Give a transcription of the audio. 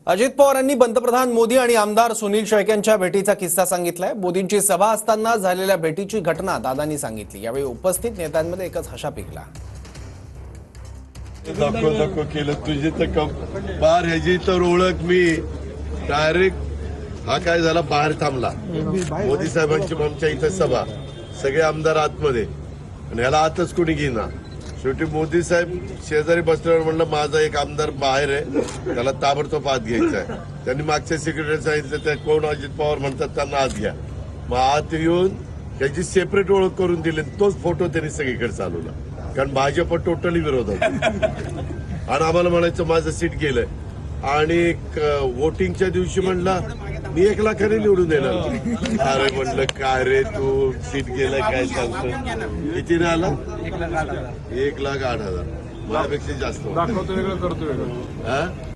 अजित पवार यांनी पंतप्रधान मोदी आणि आमदार सुनील शेळके यांच्या भेटीचा किस्सा सांगितलाय। मोदींची सभा असताना झालेल्या भेटीची घटना दादांनी सांगितली। यावेळी उपस्थित नेत्यांमध्ये एकच हशा पिकला। नको केलं तुझी तर बार ह्याची तर ओळख मी डायरेक्ट हा काय झाला बाहेर थांबला। मोदी साहेबांची आमच्या इथं सभा, सगळे आमदार आतमध्ये आणि ह्याला आतच कोणी घेईना। शेवटी मोदी साहेब शेजारी बसल्यावर म्हणलं माझा एक आमदार बाहेर आहे, त्याला ताबडतोब आत घ्यायचा आहे। त्यांनी मागच्या सेक्रेटरी सांगितलं त्या कोण अजित पवार म्हणतात त्यांना आत घ्या। मग आत येऊन त्याची सेपरेट ओळख करून दिली। तोच फोटो त्यांनी सगळीकडे चालवला, कारण भाजप टोटली विरोधात आणि आम्हाला म्हणायचं माझं सीट गेलंय। आणि वोटिंगच्या दिवशी म्हणला मी 1 लाखाने निवडून येणार। अरे म्हणलं काय रे तू सीट गेलाय काय सांगतो, कितीने आला? 1,08,000 माझ्यापेक्षा जास्त। दाखवतो वेगळं करतो वेगळं।